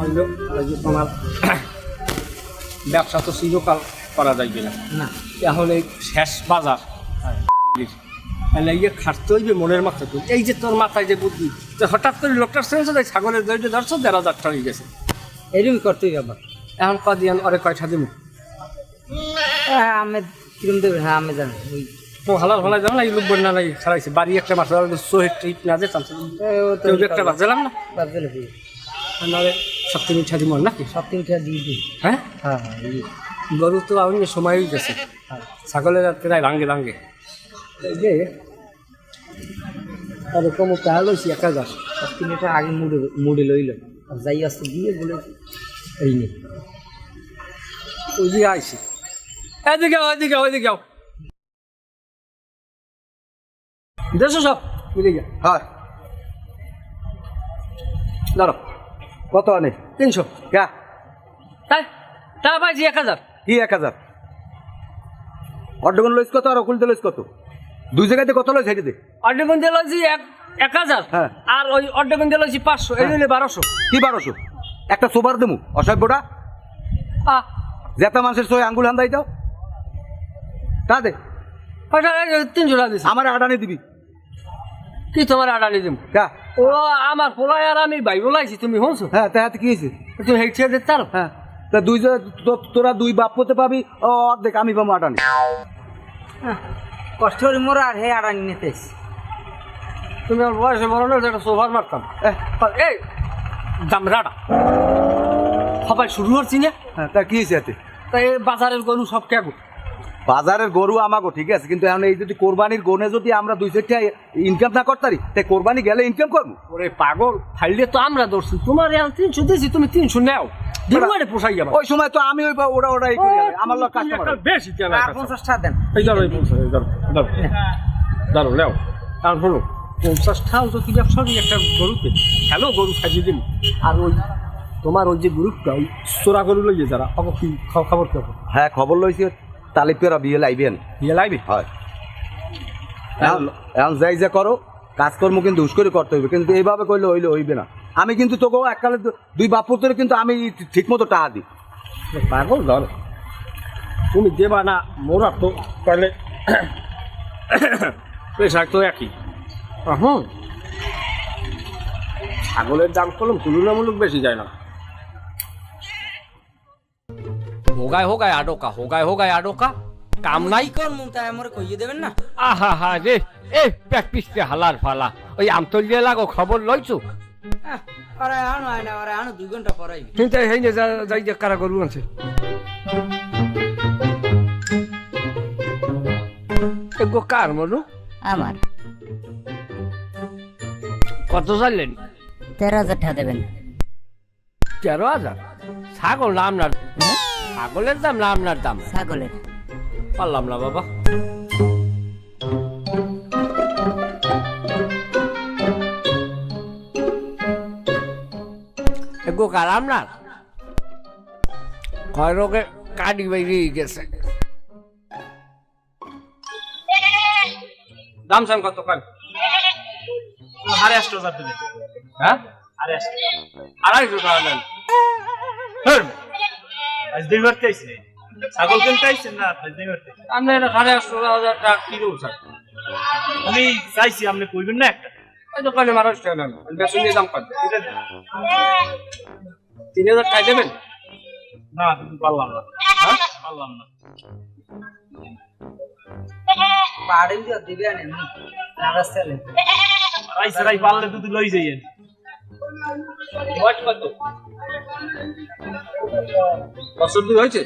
হইল ওই যে তোমার ব্যবসা তো চিরকাল করা যাইবে না, এখন এই শেষ বাজার তাহলে ইয়ে খাটতে হইবে মনের মাথায়। এই যে তোর মাথায় যে বুদ্ধি, হঠাৎ করে লোকটার সেন্স তাই ছাগলের দইটা ধরছো ১,৫০০ টাকা হয়ে গেছে, এরকম করতেই আবার। এখন কদিন ওরে কয়টা দিব? আমি কিরম দেবে? হ্যাঁ আমি জানি ওই তো হালাল ভালাই জানো না, এই লোক বন্যা নাই খারাইছে বাড়ি একটা মাছ সোহের ট্রিপ না যে একটা বাজলাম না বাজলে নাহলে সপ্তাহ মিঠা দিব নাকি? সপ্তাহটা দিয়ে দিই। হ্যাঁ হ্যাঁ হ্যাঁ গরু তো অন্য সময় হয়ে গেছে, ছাগলের প্রায় রাঙ্গে রাঙ্গে। এই যে আরে কম টাকা লইছি ১,০০০, সপ্তাহটা আগে মুড়ে লইল আর যাই আসতে দিয়ে বলে এই নেই ওই দিকে আইসি, এদিকে ওইদিকে ওইদিকে দেশো সব মিলে গিয়া। হ্যাঁ ধরো কত আনে? ৩০০। ক্যা তাই টাকা পাইছি ১,০০০। কি ১,০০০? অর্ডগুন লইস কত আর অকুলতে লইস কত? দুই জায়গাতে কত লইস হেঁটে দে। অর্ডেগুন দিয়ে লইছি ১,০০০, হ্যাঁ। আর ওই অর্ডেগুন দিয়ে লইছি ৫০০, এই নিলে ১২০০। কি ১২০০? একটা সোবার দেবো অসভ্যটা যেটা মানুষের সই আঙ্গুল হান্দাই দাও তা দে। ৩০০ টাকা দিছি। আমার আডানি দিবি। কি তোমার আডানি দিব? ক্যা? ও আমার পোলাই আর আমি ভাই বলাইছি, তুমি শুনছো? হ্যাঁ তাহাতে কি হয়েছে? তুমি হেঁটে দিতে পারো? হ্যাঁ তা তোরা দুই বাপ করতে পাবি, অর্ধেক আমি পাবো আডানি। কষ্ট করে মোরা আর হে আড়ানি নিতে এসছি। তুমি আমার বয়সে বলো না একটা সোফার মারতাম। এই দামরাটা সবাই শুরু হচ্ছি না, হ্যাঁ তা কি হয়েছে এতে? তাই এই বাজারের গরু সব কেগো। বাজারের গরু আমাকে ঠিক আছে, কিন্তু এখন এই যদি কোরবানির গনে যদি আমরা ২০০ ইনকাম না করতারি তাই কোরবানি গেলে ইনকাম করবো। ওরে পাগল, ফাইলে তো আমরা ধরছি, তোমার এখন ৩০০ দিয়েছি, তুমি 300 নেও, দিনবারে পোষাই যাবে। ওই সময় তো আমি ওরা এই করি, আমার লোক কাস্টমার বেশি আর 50 টাকা দেন। এই ধরো এই 50, এই ধরো ধরো নেও। আর শোনো 50টাও যদি ব্যবসা একটা গরুতে হ্যালো গরু সাজিয়ে দিন, আর ওই তোমার ওই যে গ্রুপটা ওই চোরা গরু লইয়ে যারা কি খবর কি? হ্যাঁ খবর লইছি, তালিপেরা বিয়ে লাইবেন। বিয়ে লাইবে? হয় এখন যাই যা করো কাজকর্ম কিন্তু হুশ করে করতে হইবে, কিন্তু এইভাবে করলে হইবে না। আমি কিন্তু তোকেও এককালে দুই বাপুর কিন্তু আমি ঠিক মতো টাকা দিই। পাগল ধরো তুমি দেবা না, মোরা তো তাহলে পেশাক তো একই। হুম, ছাগলের দাম করলাম তুলনামূলক বেশি যায় না। হোগায় আডো কা কাম নাই কোন মুখ তাই আমার কইয়ে দেবেন না? আহা হা রে, এ প্র্যাকটিসে হালার ফালা ওই আমতলিয়ে লাগো খবর লইছো। আরে আনো আয় না, আরে আনো 2 ঘন্টা পরাই। কিন্তু এই যে যাই যে কারা গরু আছে এগো কার মনু? আমার। কত চাইলেন? 13,000 টাকা দেবেন। 13,000? ছাগল না আপনার? ছাগলের দাম না আপনার দাম? ছাগলের। পারলাম না বাবা। এগো কার আপনার? কয় রোগে কাটি বেরিয়ে গেছে। দাম সাম কত কাল? 8,500 দেবে। হ্যাঁ 2,500 টাকা দেন। আজ 2 বার চাইছি ছাগল কিনতে আইছেন না? আজ 2 বার আপনি এটা 8,500 টাকা কিলো স্যার। আমি চাইছি, আপনি কইবেন না একটা? ওই দোকানে মানুষ নেন, বেসন দিয়ে দাম পাচ্ছে। 3,000 টাকা দেবেন? না পারলাম না। হ্যাঁ পারলাম না। পাড়েন দিয়ে দিবেন না রাস্তালে। রাই পারলে দুধ লই যাইয়েন। বয়স কত? বছর 2 হয়েছে?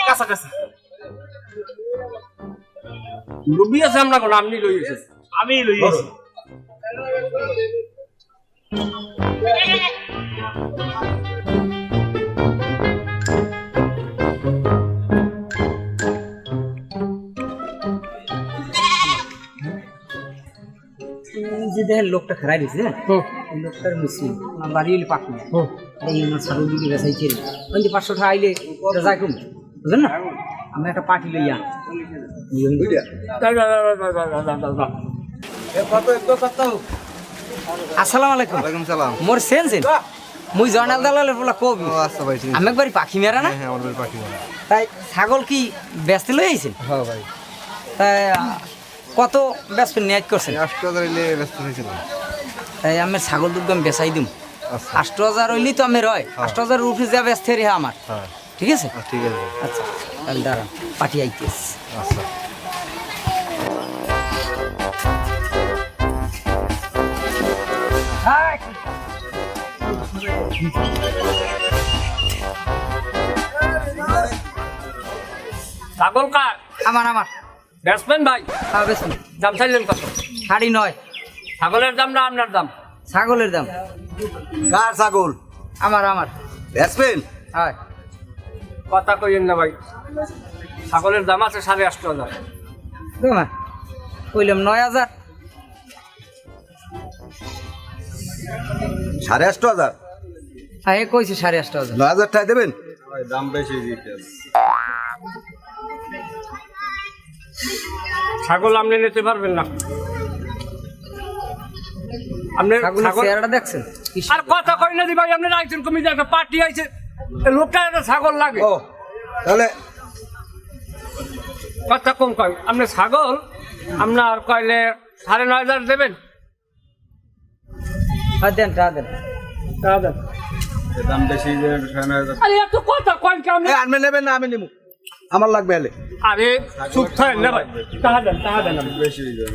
কাছাকাছি। রুবি আছে আমরা কোন আপনি লই এসেছেন? আমি লই আইছি। যে দেখেন লোকটা খারাপ হয়েছে, এই লোকটার মুসলিম আমার বাড়ি হইলে পাখি, এই আমার ছাগল দিকে বেসাইছে। ওই যে 500 টাকা আইলে ওটা যায় কম, বুঝলেন না? আমি একটা পার্টি লইয়া আসসালামু আলাইকুম। ওয়ালাইকুম সালাম। মোর সেন্সেন মুই জয়নাল দালালের বলা কবি আচ্ছা ভাই ঠিক আমি একবারই পাখি মেরা না হ্যাঁ আমার বাড়ি পাখি বলা তাই ছাগল কি ব্যস্ত লই আইছেন হ্যাঁ ভাই তাই কত ব্যস্ত নিয়াজ করছেন 8000 হইলে ব্যস্ত হয়েছিল তাই আমি ছাগল দুধ আমি বেচাই দিম আচ্ছা 8000 হইলেই তো আমি রয় 8000 রুপি যা ব্যস্ত রে আমার হ্যাঁ ঠিক আছে ঠিক আছে আচ্ছা তাহলে দাঁড়ান পাঠিয়ে আইতেস আচ্ছা ছাগল কার? আমার আমার ব্যাটসম্যান ভাই, হ্যাঁ বেশ দাম চাইলেন কত? 9.5 ছাগলের দাম না আপনার দাম? ছাগলের দাম কার ছাগল আমার আমার ব্যাটসম্যান হয় কথা কইেন না ভাই, ছাগলের দাম আছে 8.5 তোমার কইলাম 9,000 8,500 হ্যাঁ এ কইছে 8,500 9,000 টাকা দেবেন দাম বেশি দিতে ছাগল আপনি নিতে পারবেন না। আপনি ছাগলের ছাগল চেহারাটা দেখছেন কি আর কথা কই না দি ভাই, আপনি আইছেন কমিটি একটা পার্টি আইছে, এই লোকটা একটা ছাগল লাগে। ও তাহলে কথা কম কয়, আপনি ছাগল আপনার কইলে 9,500 দেবেন? হ্যাঁ দেন টা দেন দাম বেশি যে 9,500 আরে এত কথা কয় কি আপনি? আমি নেবেন না আমি নেব আমার লাগবে হলে আরে চুপ থাকেন না ভাই, টাকা দেন আপনি। বেশি হয়ে যাবে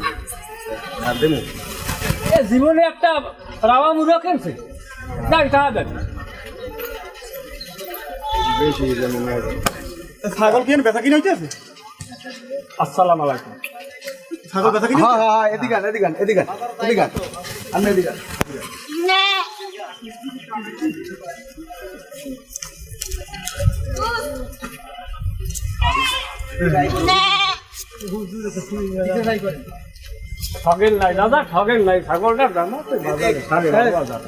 আর দেবো এ জীবনে একটা রাওয়া মুরগ কিনছে, যাই টাকা দেন। বেশি হয়ে যাবে ছাগল কি বেচা কিনে হইতেছে? আসসালামু আলাইকুম। ছাগল বেচা কিনে হ্যাঁ হ্যাঁ এদিকে আমি এদিকে ঠগেন নাই দাদা, ঠগেন নাই, ছাগলটার দাম আছে বাজারে 9,500।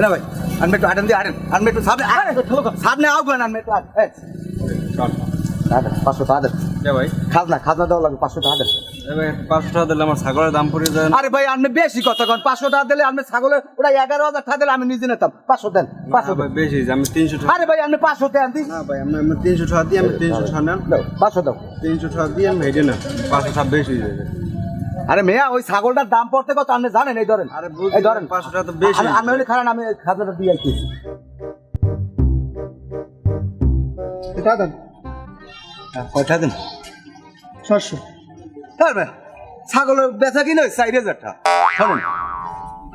না ভাই আমি একটু হাঁটেন দিয়ে হাঁটেন আমি একটু সামনে আউবেন আমি একটু 500 টাকা দেন ভাই খাজনা দেওয়া লাগবে 500 টাকা দেন 500 টাকা দিলে আমার ছাগলের দাম পড়ে যায় আরে ভাই আপনি বেশি কথা কন 500 টাকা দিলে আপনি ছাগলের ওটা 11,000 টাকা দিলে আমি নিজে নিতাম 500 দেন 500 ভাই বেশি আমি 300 টাকা আরে ভাই আপনি 500 দেন দিন না ভাই আমি 300 টাকা দিই, আমি 300 টাকা নেন 500 দাও 300 টাকা দিয়ে আমি হেঁটে না 500 টাকা বেশি হয়ে যাবে। আরে মেয়া ওই ছাগলটার দাম পড়তে কত আপনি জানেন এই ধরেন আরে এই ধরেন 500 টাকা তো বেশি আমি হলে খারাপ আমি খাজনাটা দিয়ে আইতেছি টাকা দেন কয়টা দিন 700 তারপরে ছাগলের বেচা কিনে 4,000 টাকা শুনুন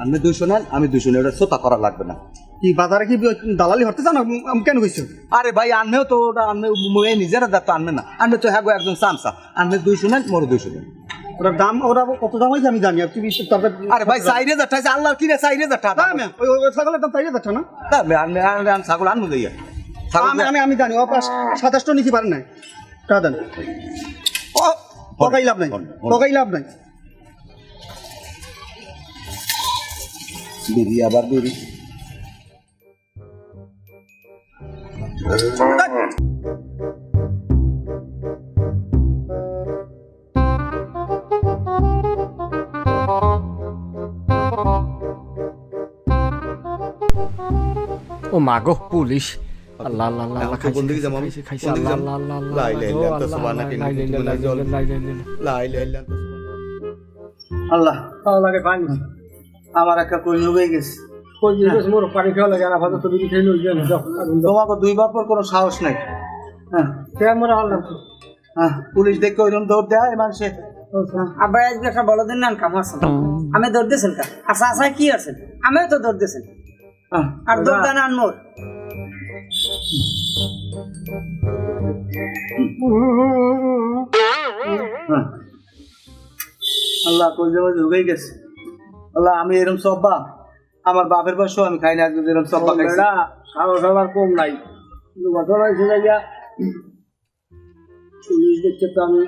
আপনি 200 নেন আমি 200 নেন ওটা সোতা করা লাগবে না কি বাজারে কি দালালি হতে চান? আমি কেন কইছো? আরে ভাই আনমেও তো ওটা আনমে নিজেরা দাঁত আনবে না আনবে তো হ্যাঁ গো একজন চামচা আনবে 200 নেন মোর 200 নেন ওটার দাম ওরা কত দাম হয়েছে আমি জানি। তুমি তারপরে আরে ভাই 4,000 টাকা আল্লাহর কিনে 4,000 টাকা দাম ওই ওই ছাগলের দাম 4,000 না? আনবে ছাগল আনবো যাইয়া ছাগল আমি আমি আমি জানি ও 27 নিতে পারেন না। টাকা দেন। ও টকাই লাভ নাই, টকাই লাভ নাই। বিড়ি আবার বিড়ি ও মাগো পুলিশ, আল্লাহ আল্লাহ আল্লাহ আল্লাহ, কোন দিকে যাবো আমি? খাইছে কোন দিকে আল্লাহ যাবো? আল্লাহ আল্লাহ লা ইলাহা ইল্লাল্লাহ আল্লাহ, সুবহানাকা লা ইলাহা ইল্লাল্লাহ, লা ইলাহা ইল্লাল্লাহ। লা ইলাহা ইল্লাল্লাহ আল্লাহ খাওয়া লাগে পানি, আমার একটা কই হয়ে গেছে কই দিয়েছিস মোর পানি খাওয়া লাগে না, ভালো তো বিড়ি খাইলো যান যাও আগুন দাও। তোমাকে দুইবার পর কোনো সাহস নাই হ্যাঁ ক্যামেরা আল্লাহ তো হ্যাঁ পুলিশ দেখে ওইরকম দৌড় দেয় মানুষে আব্বা আজকে একটা বলো দিন না কাম আছে আমি দৌড় দিয়েছেন কা আচ্ছা আচ্ছা কি আছে আমিও তো দৌড় দিয়েছেন আর দৌড় দেন আনমোর আল্লাহ কই যাবো ঢুকেই গেছে আল্লাহ আমি এরকম সব্বা আমার বাপের বয়সও আমি খাই না আজকে এরকম সব্বা খাইছি বেড়া খাওয়া সবার কম নাই, কিন্তু ঘটনা হয়েছে যাইয়া পুলিশ দেখছে তো আমি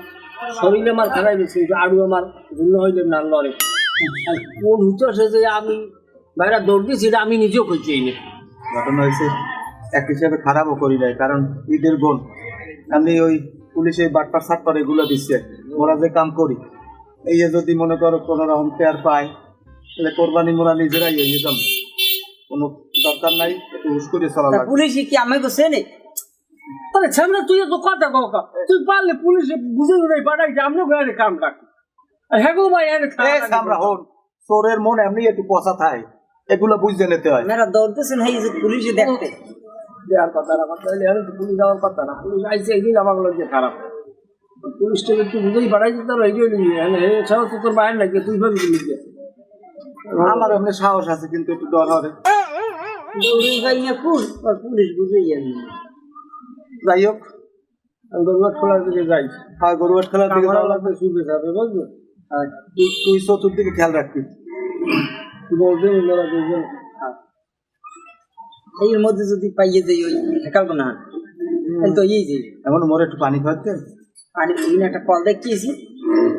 শরীরে আমার খারাপ হয়েছে আরো আমার ভিন্ন হইলে না লড়ে আর কোন হচ্ছে যে আমি বাইরে দৌড় দিয়েছি এটা আমি নিজেও করছি এই নিয়ে ঘটনা হয়েছে এক হিসাবে খারাপও করি নাই, কারণ ঈদের বোন আমি ওই পুলিশে বাটপার সাটপার এগুলো দিচ্ছে, ওরা যে কাম করি এই যে যদি মনে করো কোনো রকম পেয়ার পায় তাহলে কোরবানি মোরা নিজেরাই হয়ে যাম, কোনো দরকার নাই, একটু হুশ করে চলা লাগবে। পুলিশ কি আমাকে চেনে? আরে সামনে তুই তো কথা কাকা তুই পারলে পুলিশে বুঝে নেই পাঠাই যে আমরা ঘরে কাম রাখি হ্যাঁ গো ভাই আমরা হন চোরের মন এমনি একটু পচা থাকে, এগুলো বুঝতে নিতে হয়। মেয়েরা দৌড়তেছেন এই যে পুলিশে দেখতে দেওয়ার কথা না কথা পুলিশ যাওয়ার কথা না, পুলিশ আইসে একদিন আমার লোক খারাপ পুলিশটা একটু বুঝেই পাঠাই দিতে পারো এই জন্য ছাড়া তো তোর বাইরে লাগে তুই ভাবি লিখে আমার এমনি সাহস আছে কিন্তু একটু ডর হবে। পুলিশ বুঝেই জানি যাই হোক গরুয়াট খোলার দিকে যাই আর গরুয়াট খেলার দিকে যাওয়া লাগবে। শুনতে যাবে বুঝলো আর তুই চতুর্দিকে খেয়াল রাখবি। বলবেন ওনারা দুজন এর মধ্যে যদি পাইয়ে যাই ওই ঠেকালবো না তো এই যে এমন মোর একটু পানি খাওয়াতে পানি পুলিনে একটা কল দেখিয়েছি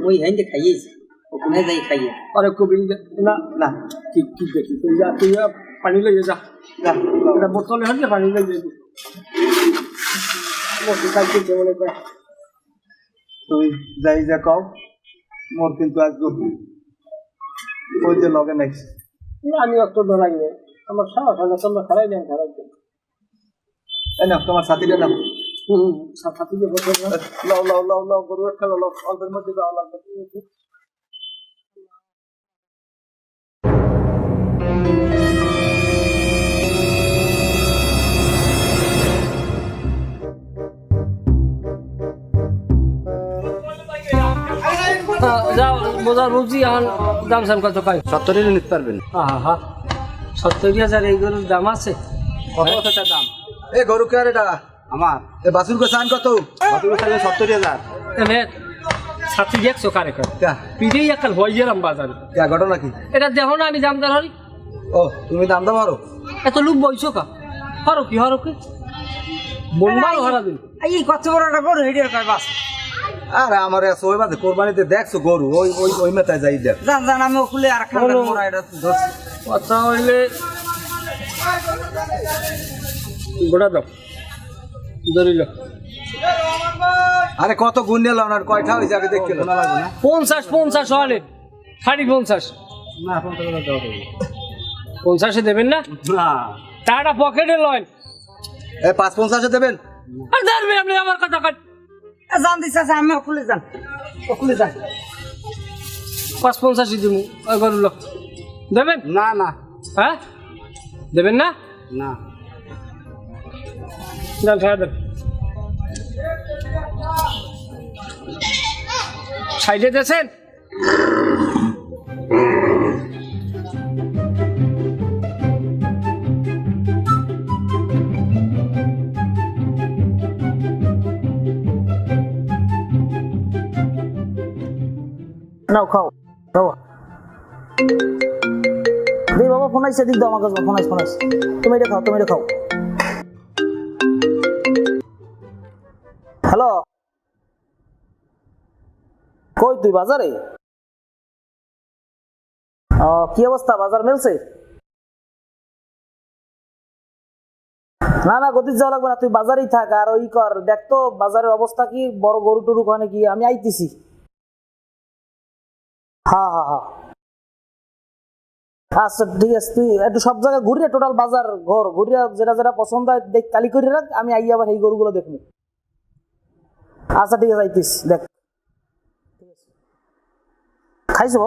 ওই হ্যান্ডে খাইয়েছি ওখানে যাই খাইয়ে আরে কবি না না ঠিক ঠিক দেখি তুই যা তুই পানি লেগে যা যা, যাও। এটা বোতলে হাতে পানি লেগে যাবি কালকে মনে করে তুই যাই যা কও মোর কিন্তু আজকে ওই যে লগে নাই। না আমি অত ডরাই নেই আমার সাহস হয় না তোমরা খারাই নেন খারাই এই না তোমার সাথীটা নাও। সাথে যে বসে লাও লাও লাও লাও গরুয়াট খেলা লাও, অল্পের মধ্যে যাওয়া লাগবে। যাও বোঝা বুঝি এখন দাম সাম কত পাই 70 নিতে পারবেন? হ্যাঁ 70,000 এই গরুর দাম আছে কত দাম এ গরু কে আর এটা আমার এ বাছুর কে চান কত? বাতুল সাথে 70,000 এনে সাথী দেখছো কারে কারে পিঠেই একটা হয়ে গেলাম বাজারে কে ঘটনা কি? এটা দেখো না আমি দামদার হরি ও তুমি দাম দাও পারো? এত লোক বইছো কা হরো কি বলবারও হারা দিন এই কত বড় একটা গরু হেডের কয় বাস আরে আমার ওই বাদে কোরবানিতে দেখছো গরু ওই ওই ওই মেতায় যাই দেখ। জান জান আমি খুলে আর খান্দার মোড়া এটা ধরছি কথা হইলে গোড়া দাও ধরিল আরে কত গুণ নিল আর কয়টা হয়েছে আগে দেখতে না লাগবে না? 50 হলে 50 না 50,000 দাও 50 দেবেন না না টাকাটা পকেটে লয় এ 550 দেবেন? আর ধরবে আপনি আমার কথা কাট জান দিছে আমি খুলে যান খুলে যান 50 দিব ওই গরুল দেবেন না না হ্যাঁ দেবেন না না যান ছাড়া দেন সাইডে দিয়েছেন নাও খাও বাবা দে বাবা ফোন আইসে দিক দাও আমার কাছে ফোন আইস তুমি এটা খাও হ্যালো কই তুই বাজারে? কি অবস্থা বাজার মেলছে? না না গতি যাওয়া লাগবে না, তুই বাজারেই থাক আর ওই কর দেখ তো বাজারের অবস্থা কি, বড় গরু টরু ওখানে কি আমি আইতেছি। হ্যাঁ আচ্ছা ঠিক আছে, তুই একটু সব জায়গায় ঘুরিয়ে টোটাল বাজার ঘর ঘুরিয়ে যেটা যেটা পছন্দ হয় দেখ কালি করে রাখ, আমি আই আবার এই গরুগুলো দেখবো। আচ্ছা ঠিক আছে আইতিস দেখ খাইছো?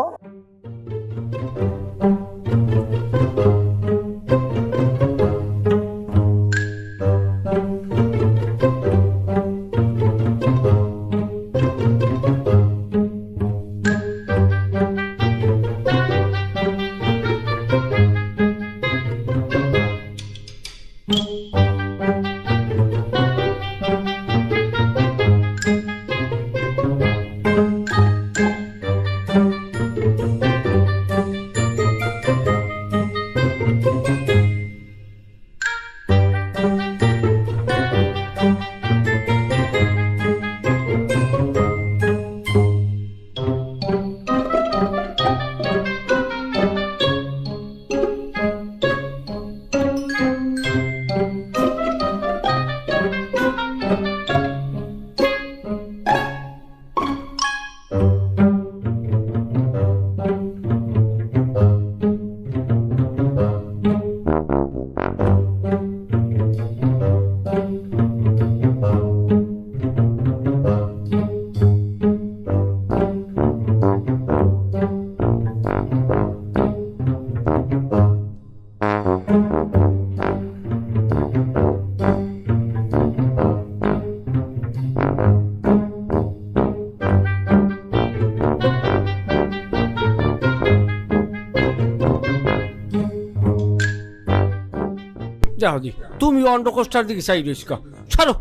দেখো দি তুমি অন্ডকোষ্টার দিকে চাই রয়েছ ছাড়ো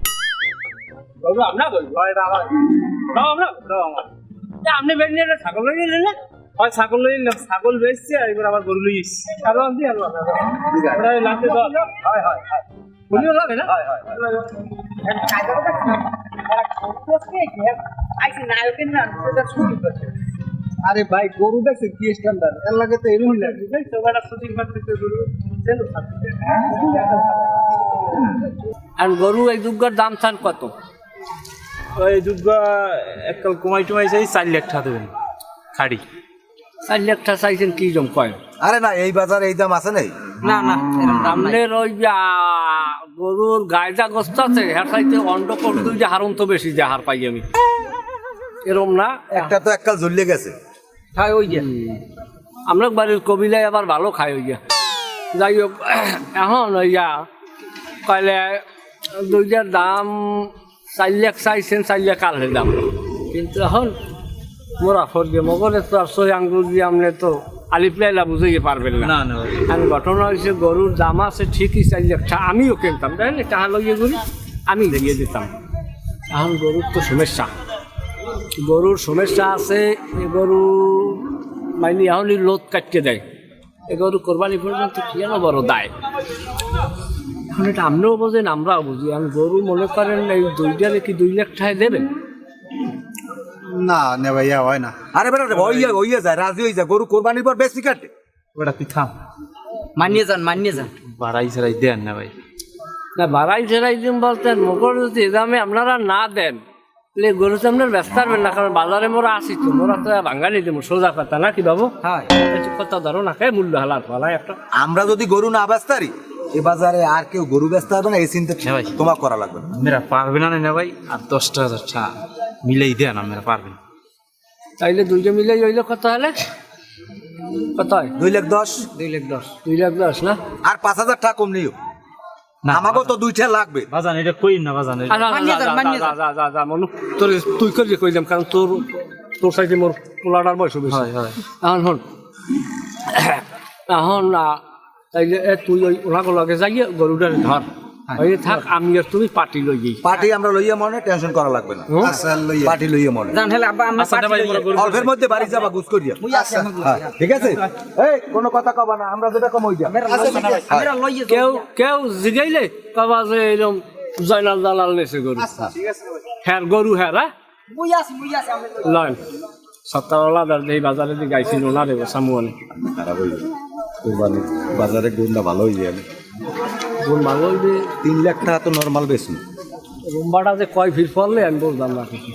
আপনি বের নিয়ে ছাগল লই নিলেন না হয় ছাগল লই নিলাম ছাগল বেচছি আর এবার আবার গরু লই এসছি আর আনছি আর লাগবে হয় হয় বলিও লাগে না আরে ভাই গরু দেখছে কি স্ট্যান্ডার্ড এর লাগে তো এরকম লাগে আর গরু এই দুর্গার দাম থান কত ওই দুর্গা এককাল কমাই টমাই চাই 4 লাখ টাকা দেবেন খাড়ি 4 লাখ টাকা চাইছেন কি জম কয় আরে না এই বাজারে এই দাম আছে নাই না না এরকম দাম নাই আপনার ওই যে গরুর গায়ে যা গোস্ত আছে হ্যাঁ চাইতে অন্ডকোষ দুই যে হারন তো বেশি যে হার পাই আমি এরম না একটা তো এককাল ঝুলিয়ে গেছে হয় ওই যে আমরা বাড়ির কবিলায় আবার ভালো খাই ওই যে যাই হোক এখন ওই কয়লে দুইটার দাম 4 লাখ চাইছেন 4 লাখ আলহের দাম কিন্তু এখন মোরা ফর্গে মগরে তো আর সই আঙ্গুর দিয়ে আপনি তো আলিপ্লাইলা বুঝাইতে পারবেন না না না কারণ ঘটনা হয়েছে গরুর দাম আছে ঠিকই 4 লাখ টাকা আমিও কিনতাম তাই না টাকা লইয়ে গরু আমি দিয়ে দিতাম এখন গরুর তো সমস্যা গরুর সমস্যা আছে এ গরু মাইনি এখনই লোদ কাটতে দেয় এ গরু কোরবানি পর্যন্ত কি যেন বড় দায় এখন এটা আপনিও বোঝেন আমরাও বুঝি আমি গরু মনে করেন এই দুইটারে কি 2 লাখ টাকা দেবেন না নে ভাইয়া হয় না আরে বেটা হইয়া যায় রাজি হয়ে যায় গরু কোরবানির পর বেশি কাটে ওটা তুই থাম মানিয়ে যান বাড়াই ছাড়াই দেন না ভাই না বাড়াই ছেড়াই দিন বলতেন মকর যদি এ দামে আপনারা না দেন তাহলে গরু তো আপনার ব্যস্ত পারবেন না কারণ বাজারে মোরা আসি তো মোরা তো বাঙালি দেবো সোজা কথা না কি বাবু হয় কথা ধরো না খায় মূল্য হালার ফলায় একটা আমরা যদি গরু না বেচতারি এ বাজারে আর কেউ গরু বেচতে হবে না এই চিন্তা হ্যাঁ ভাই। তোমার করা লাগবে না মেরা পারবে না না ভাই আর 10,000 টাকা মিলেই দেন মেরা পারবে না তাইলে দুইটা মিলে হইলো কত হলে কত হয় 2,10,000 2 লাখ 10 না আর 5,000 টাকা কম নিও না আমাকেও তো 2টা লাগবে বাজান এটা কই না বাজান এটা মানিয়ে যান। যা মনু তোর তুই করে কইলাম কারণ তোর সাইডে মোর পোলাটার বয়স বেশি হয় হয় এখন এখন তাইলে তুই ওই ওলাকে যাইয়ে গরুটার ধর ওই থাক আমি আর তুমি পার্টি লই যাই পার্টি আমরা লইয়া মনে টেনশন করা লাগবে না আচ্ছা লইয়া পার্টি লইয়া মনে জান হলে আব্বা আমরা আচ্ছা ভাই মোরা গরু অল্পের মধ্যে বাড়ি যাবা গুছ করিয়া মুই আছে হ্যাঁ, ঠিক আছে এই কোনো কথা কবা না আমরা যেটা কম হই যা আমরা লইয়ে কেউ জিগাইলে কবা যে এরকম জয়নাল দালাল নেছে গরু হ্যাঁ গরু হ্যাঁ মুই আছে আমরা লয় সত্তরওয়ালা দার এই বাজারে দিয়ে গাইছিল না রে সামুয়ানে খারাপ হই কুরবানি বাজারে গুণটা ভালো হই যায় গুণ ভালো হইবে 3 লাখ টাকা তো নরমাল বেশি রুম্বাটা যে কয় ভিড় পড়লে আমি বলতাম না কিছু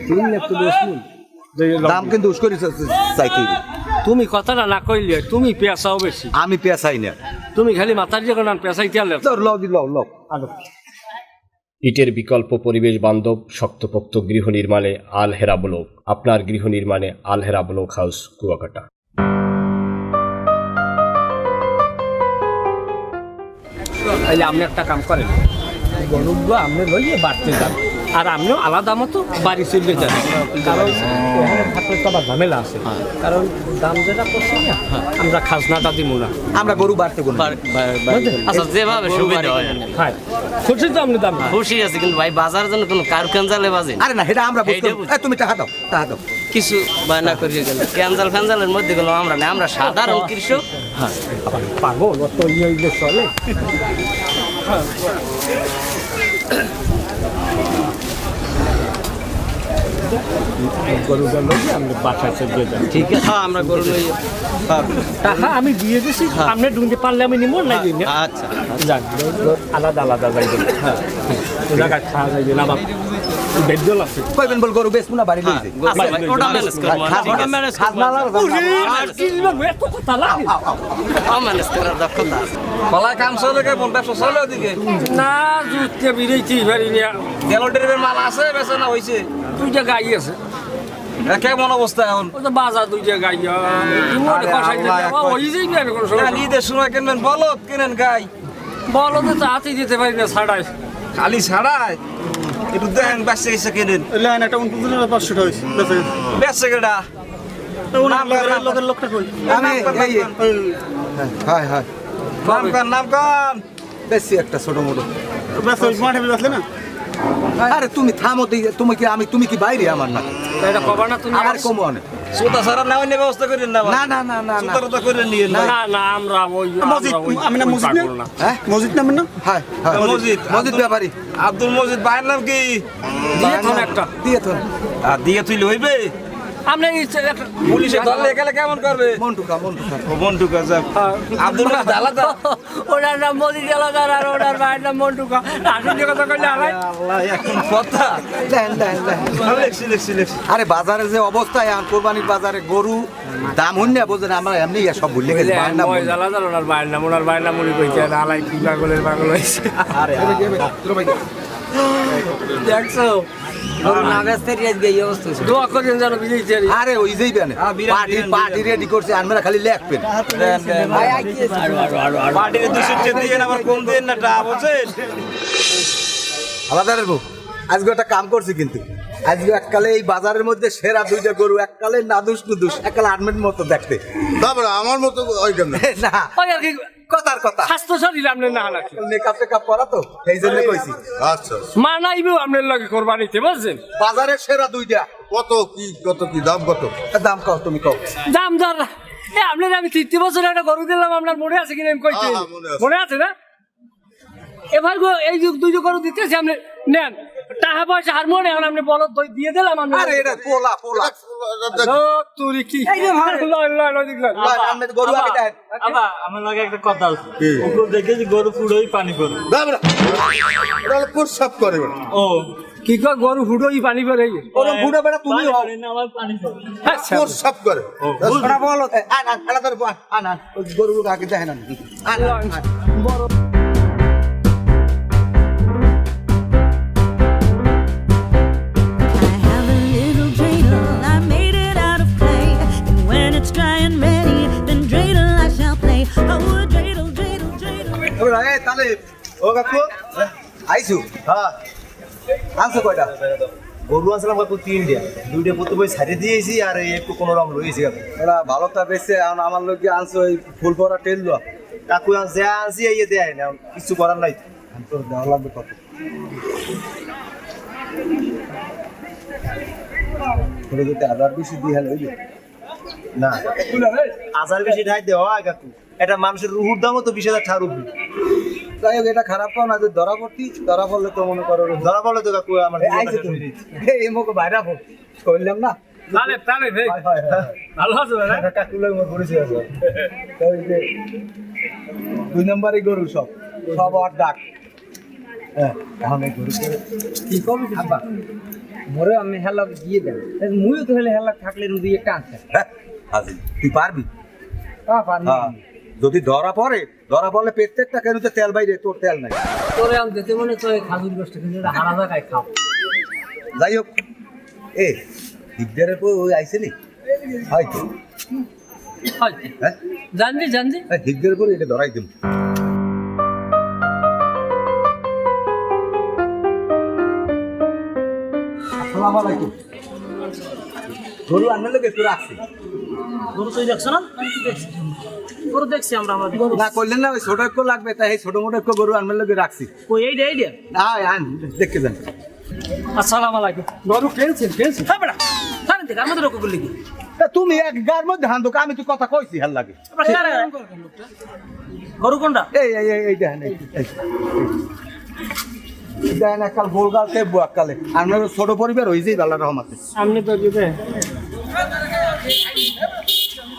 3 লাখ তো বেশি দাম কিন্তু উস্করি চাইতে হইবে। তুমি কথাটা না কইলে তুমি পেঁচাও বেশি আমি পেছাই না তুমি খালি মাথার যে কোন পেঁচাইতে আনলে তোর লও দি লও ইটের বিকল্প পরিবেশ বান্ধব শক্তপোক্ত গৃহ নির্মাণে আল হেরা ব্লক আপনার গৃহ নির্মাণে আল হেরা ব্লক হাউস কুয়াকাটা। তাইলে আপনি একটা কাম করেন গরুগুলো আপনি লইয়ে বাড়তে যান আর আপনিও আলাদা মতো বাড়ি চলে যান কারণ ওখানে থাকলে তো আবার ঝামেলা আছে কারণ দাম যেটা করছি না আমরা খাজনাটা দিব না আমরা গরু বাড়তে কোন আচ্ছা যেভাবে সুবিধা হয় হ্যাঁ খুশি তো আপনি দাম খুশি আছে কিন্তু ভাই বাজার জন্য কোনো কার ক্যান্সালে বাজে আরে না এটা আমরা বুঝতে এই তুমি টাকা দাও কিছু বায়না করিয়ে গেল ক্যান্সাল ফ্যান্সালের মধ্যে গেল আমরা না আমরা সাধারণ কৃষক পাগল অত ইয়ে চলে গরুটা লইয়ে আপনি বাসায় চলে যান ঠিক আছে হ্যাঁ আমরা গরু লই টাকা আমি দিয়ে দিছি আপনি ঢুকতে পারলে আমি নিব না দিন আচ্ছা যান আলাদা আলাদা যাইবেন হ্যাঁ জায়গা খাওয়া যাইবে না বাবা বেদল আছে কইবেন বল গরু বেচবো না বাড়ি লইছে আচ্ছা ভাই ওটা ম্যানেজ করব ওটা ম্যানেজ করব এত কথা লাগে ম্যানেজ করার দক্ষতা আছে কলা কাম চলে কে বল ব্যবসা চলে ওদিকে না জুতে বিরেইছি ভারি নিয়া গেলো ডেলিভারি মাল আছে বেচে না হইছে দুইটা গাই আছে কেমন অবস্থা এখন ও তো বাজার দুইটা গাই মনে কষাই ওই যাই না কোনো সমস্যা ঈদের সময় কিনবেন বলদ কিনেন গাই বলো তো হাতে দিতে পারি না ছাড়াই খালি ছাড়ায় একটু দেখেন বেচে গেছে কিনেন লাইন একটা 500 টাকা হইছে বেচে গেটা লোকের লোকটা কই আমি এই হাই হাই নামকান বেশি একটা ছোট মোটো মাঠে বেচলে না আরে তুমি থামো তুমি কি বাইরে আমার না এটা কবার না তুমি আমার কম অনেক সুতা সারা নেওয়ার ব্যবস্থা করেন না না না না না না সুতা করে নিয়ে না না আমরা ওই মসজিদ আমি না মসজিদ না হ্যাঁ মসজিদ নামেন না হ্যাঁ মসজিদ মসজিদ ব্যাপারী আব্দুল মজিদ ভাইয়ের নাম কি দিয়ে থন একটা দিয়ে তো আর দিয়ে তুই হইবে আপনি পুলিশে ধরলে গেলে কেমন করবে মন্টুকা ও মন্টুকা যাক আব্দুল মজিদ আলাদা ওনার নাম মজিদ আলাদার আর ওনার ভাইয়ের নাম মন্টুকা আসল কথা কইলে আলাই আল্লাহ এখন কথা দেন দেন দেন লেখছি আরে বাজারে যে অবস্থা এখন কোরবানির বাজারে গরু দাম হইন না বোঝেন আমরা এমনি সব ভুলে গেছি বায়না মজিদ আলাদার ওনার ভাইয়ের নাম উনি কইছে আলাই কি পাগলের পাগল হইছে আরে দেখছো না ব্যস্ত রেজে এই অবস্থা হয়েছে। দোয়া করেন যেন বিজয়ী চেরি আরে ওই যেই বেনে পার্টি রেডি করছে আমরা খালি লেখবেন ভাই আইছে পার্টির 200 দিয়ে আবার কম দেন না টা বুঝছেন আলাদা রে বউ আজকে একটা কাম করছি কিন্তু আজকে এককালে এই বাজারের মধ্যে সেরা দুইটা গরু এককালে নাদুস নুদুস এককালে আর্মের মতো দেখতে তারপরে আমার মতো ওই কেন না ওই আর কি কথার কথা স্বাস্থ্য শরীর আপনার না হালাকি মেকআপ টেকআপ করা তো এই জন্য কইছি আচ্ছা মানাইবো আপনার লগে কোরবানিতে বুঝছেন বাজারের সেরা দুইটা কত কি দাম কত দাম কও তুমি কও দাম দর আপনার আমি 30 বছর একটা গরু দিলাম আপনার মনে আছে কিনা আমি কইছি হ্যাঁ, মনে আছে। মনে আছে না এবার এই যে দুইটা গরু দিতেছি আপনি নেন টাকা পয়সা হারমোনে এখন আপনি বলদ দিয়ে দিলাম আমি আরে এটা পোলা পোলা তুই কি এই যে ভাই। লয় লয় লয় দেখলেন আমি গরু আগে দেন আমার লাগে একটা কথা আছে ওগুলো দেখে যে গরু ফুড়োই পানি করে দাবরা এটা হলো প্রস্রাব করে বেটা ও কি কয় গরু ফুটোই পানি করে ওর বুড়া বেটা তুমি হও আমার পানি করে আচ্ছা প্রস্রাব করে ওরা বলো আন আন আলাদা আন আন ওই গরুগুলো আগে দেখেন আন আন আন I have a little dreidel, I made it out of clay. And when it's dry and ready, then dreidel I shall play. Oh, dreidel, dreidel, dreidel. ওরা এই তালে ও কাকু আইছু হ্যাঁ আনছো কয়টা গরু আসলাম কত তিনটা দুইটা পুত্র বই ছাড়ে দিয়েছি আর এই একটু কোনো রকম রয়েছে এরা ভালো তা বেশি আমার লোক আনছো ওই ফুল পরা তেল লো কাকু যা আনছি এই দেয় না কিছু করার নাই তোর দেওয়া লাগবে কত তোর যদি আদার বেশি দিয়ে হলে হইবে না হাজার বেশি ঠাই দেওয়া হয় কাকু এটা মানুষের রুহুর দামও তো 20,000 টাকার উপরে যাই হোক এটা খারাপ পাও না যে ধরা পড়লে তো মনে করো ধরা পড়লে তো কাকু আমার আইছো তুমি এই মুখ বাইরা করলাম না তালে তালে ভাই হয় হয় হয় ভালো আছো না কাকু লোক মোর পরিচয় আছে তো এই যে 2 নম্বরে গরু সব আর ডাক হ্যাঁ এখন এই গরু কি কবে আব্বা মোরে আমি হেলা দিয়ে দেন মুইও তো হেলে হেলা থাকলে দুই একটা আনতে আজি তুই পারবি পারবো হ্যাঁ যদি ধরা পড়লে প্রত্যেকটা কেনুতে তেল বাইরে তোর তেল নাই তোরে আম দিতে মনে তো খাজুর গোষ্ঠ কিন্তু হারা জায়গায় খাও যাই হোক এ দিগদারের পর ওই আইসেনি হয়তো হ্যাঁ জানজি দিগদারের পর এটা ধরাই দিল আসসালামু আলাইকুম গরু আনলে লোক একটু রাখছি গরু তুই দেখছো না আমি কি দেখছি গরু দেখছি আমরা না করলেন না ওই ছোট একটু লাগবে তাই এই ছোট মোটো একটু গরু আনলে লোকে রাখছি কই এইটা আন দেখতে যান আসসালামু আলাইকুম গরু কেনছেন হ্যাঁ বেটা খান দেখ আমাদের রকম করলি কি তুমি এক গার মধ্যে হান দোকা আমি তো কথা কইছি হাল লাগে গরু কোনটা এই এই এই এই দেখেন দেখেন এককাল গোলগাল তেবু এককালে আপনার ছোট পরিবার হয়েছেই আল্লাহ রহমাতে সামনে তো দিবে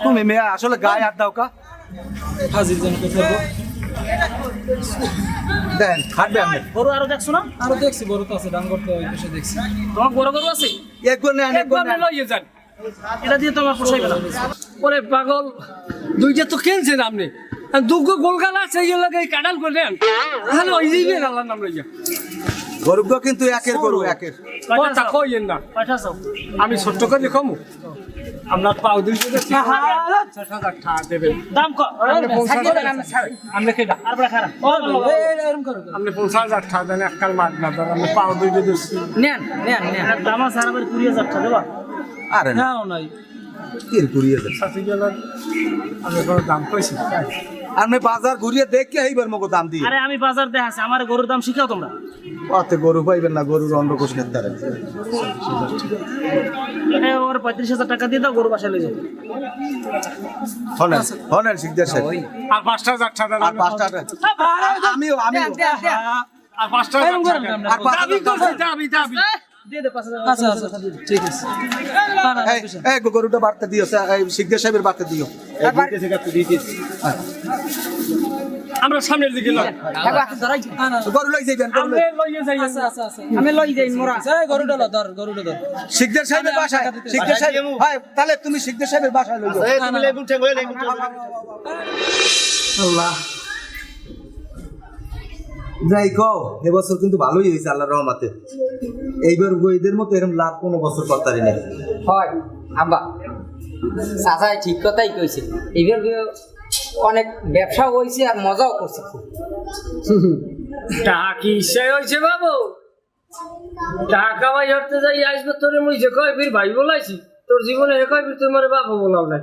তুমি মেয়ে আসলে গায়ে হাত দাও কা হাজির জন কে করবো দেখেন খাটবে আপনি গরু আরো দেখছো না আরো দেখছি গরু তো আছে ডাঙ্গর তো ওই পাশে দেখছি তোমার বড় গরু আছে একবার নেন একবার একবার নেন লইয়ে যান এটা দিয়ে তোমার পোষাইবে না ওরে পাগল দুইটা তো কেনছেন আপনি দুগো গোলগাল আছে এই লাগে কাডাল করলেন তাহলে ওই যাইবেন আল্লাহর নাম লইয়া গরুগুলো কিন্তু একের গরু একের কথা কইেন না কয়টা চাও আমি ছোট্ট করে কমু আপনার পাও দুই টাকা টাকা দেবেন দাম কত আপনি কেটা আর বড় খারাপ আপনি 50,000 টাকা দেন এককাল মাছ না দেন আপনি পাও দুই টাকা নেন নেন নেন দাম আছে আর 20,000 টাকা দেবা আরে না নাও নাই কি ঘুরিয়ে দেন সাথে গেলাম আমি কোনো দাম কইছি আপনি বাজার ঘুরিয়ে দেখে এইবার মগো দাম দিয়ে আরে আমি বাজার দেখাচ্ছি আমার গরুর দাম শিখাও তোমরা অতে গরু পাইবেন না গরুর অন্য কোষের দ্বারা ওর 35,000 টাকা দিয়ে দাও গরু বাসায় লয়ে যাও হনেন হনেন শিকদার সাহেব আর 5,000 টাকা আর 5 টাকা আমিও আর 5,000 টাকা আর 5,000 টাকা দাবি দিয়ে দে 5,000 আচ্ছা ঠিক আছে এই গরুটা বাড়তে দিও এই শিকদার সাহেবের বাড়তে দিও এই দিতে থেকে আপনি দিতেছি আমরা সামনের দিকে লই গরু লই যাইবেন গরু লই লইয়ে যাই আমি লই যাই মোরা গরুটা ধর শিকদার সাহেবের বাসায় শিকদার সাহেব ভাই তাহলে তুমি শিকদার সাহেবের বাসায় লই যাও তুমি লেগুন ঠেঙ্গ আল্লাহ যাই কও এবছর কিন্তু ভালোই হয়েছে আল্লাহর রহমতে এইবার এদের মতো এরকম লাভ কোনো বছর করতারি নাই হয় আব্বা চাচা ঠিক কথাই কইছে এইবার অনেক ব্যবসা হয়েছে আর মজাও করছে খুব টাকা কি ইচ্ছাই হয়েছে বাবু টাকা ভাই হতে যাই আসবে তোর মুই যে কয় বীর ভাই বলাইছি তোর জীবনে এ কয় বীর তোমার বাবু বলাও না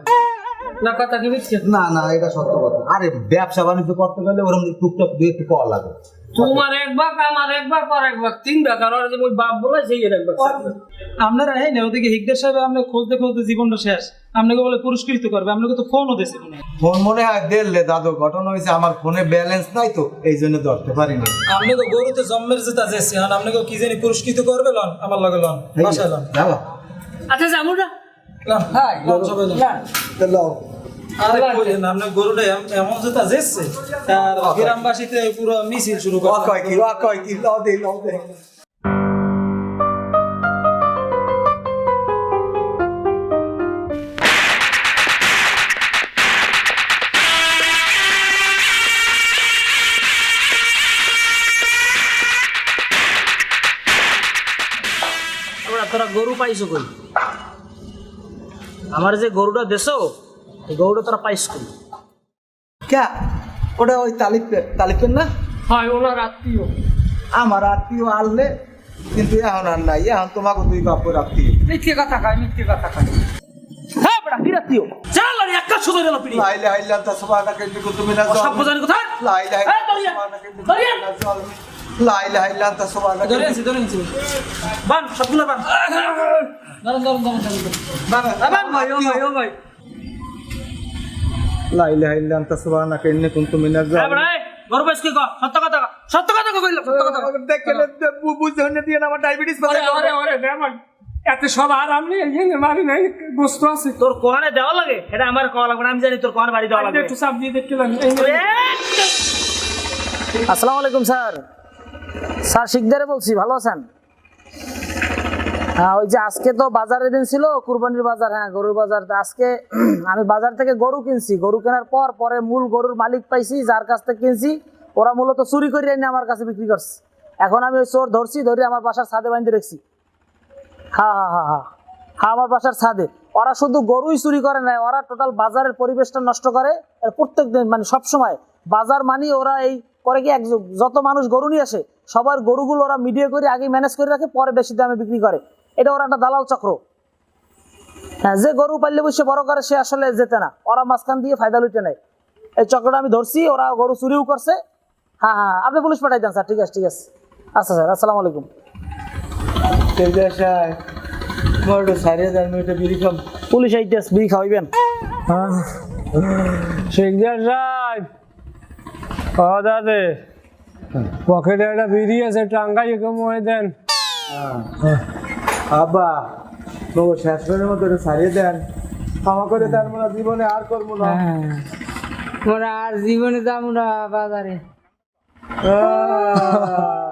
না কথা কি মিথ্যে না না এটা সত্য কথা আরে ব্যবসা বাণিজ্য করতে গেলে ওরকম টুকটাক দুই একটু পাওয়া লাগে তোমার এক ভাগ আমার এক ভাগ আর এক ভাগ 3 ভাগ আর যে মুই বাপ বলাইছি এর এক ভাগ আপনারা হ্যাঁ না ওদিকে হিকদার সাহেব আপনি খুঁজতে খুঁজতে জীবনটা শেষ আপনাকে বলে পুরস্কৃত করবে আপনাকে তো ফোনও দিয়েছে ফোন মনে হয় দিলে দাদু ঘটনা হয়েছে আমার ফোনে ব্যালেন্স নাই তো এই জন্য ধরতে পারিনি আপনি তো গরুতে জন্মের যেটা যাচ্ছে আর আপনাকে কি জানি পুরস্কৃত করবে লন আমার লগে লন বাসায় লন যাবা আচ্ছা যাবো না হ্যাঁ সবাই লন তো লও আরে কইলেন আপনার গরুটা এমন যেটা যাচ্ছে আর গ্রামবাসীতে পুরো মিছিল শুরু করে কয় কি লও দে তোরা গরু পাইছো কই আমার যে গরুটা দেছো এই গরুটা তোরা পাইছো কই ক্যা ওটা ওই তালিপের না হয় ওনার আত্মীয় আমার আত্মীয় আনলে কিন্তু এখন আর নাই এখন তোমাকে দুই বাপের আত্মীয় মিথ্যে কথা কয় হ্যাঁ বড়া কি রাতিও চল আর একটা সুযোগ দিলাম পিড়ি লা ইলাহা ইল্লাল্লাহ সুবহানাকা ইন্নী কুনতু মিনাজ সব জালিমিন বোঝানি কথা লা ইলাহা ইল্লাল্লাহ লা ইলাহা ইল্লা আনতা সুবহানাকা ধরে আছি বান সবগুলা বান ধরুন বান ভাই ও ভাই লা ইলাহা ইল্লা আনতা সুবহানাকা ইন্নী কুনতু মিনাজ হ্যাঁ বড়া গরু পাইছ কি কও সত্য কথা কইলাম সত্য কথা দেখলে বুঝতে দিয়ে আমার ডায়াবেটিস আরে দেমান এত সব আর আমি এখানে মারি নাই বস্ত আছে তোর কোহানে দেওয়া লাগে এটা আমার কোয়া লাগবে না আমি জানি তোর কোহানে বাড়ি দেওয়া লাগবে একটু চাপ দিয়ে দেখলাম আসসালামু আলাইকুম স্যার শিকদারে বলছি ভালো আছেন হ্যাঁ ওই যে আজকে তো বাজারে দিন ছিল কুরবানির বাজার হ্যাঁ গরুর বাজার আজকে আমি বাজার থেকে গরু কিনছি গরু কেনার পরে মূল গরুর মালিক পাইছি যার কাছ থেকে কিনছি ওরা মূলত চুরি করে এনে আমার কাছে বিক্রি করছে এখন আমি ওই চোর ধরে আমার বাসার ছাদে বাঁধতে রেখেছি হ্যাঁ আমার বাসার ছাদে ওরা শুধু গরুই চুরি করে না ওরা টোটাল বাজারের পরিবেশটা নষ্ট করে প্রত্যেক দিন মানে সবসময় বাজার মানি ওরা এই করে কি যত মানুষ গরু নিয়ে আসে সবার গরুগুলো ওরা মিডিয়া করে আগে ম্যানেজ করে রাখে পরে বেশি দামে বিক্রি করে এটা ওরা একটা দালাল চক্র হ্যাঁ যে গরু পাইলে বসে বড় করে সে আসলে যেতে না ওরা মাঝখান দিয়ে ফায়দা লুটে নেয় এই চক্রটা আমি ধরছি ওরা গরু চুরিও করছে হ্যাঁ আপনি পুলিশ পাঠাই দেন স্যার ঠিক আছে আচ্ছা স্যার আসসালামু আলাইকুম পুলিশ আইতেস বিড়ি খাওয়াইবেন শিকদার সাহেব ও দাদে পকেটে একটা বিড়ি আছে টাঙ্গাই কমে দেন আব্বা বাবু শেষ করার মতো এটা ছাড়িয়ে দেন ক্ষমা করে দেন মোরা জীবনে আর করবো না মোরা আর জীবনে যাবো না বাজারে আহ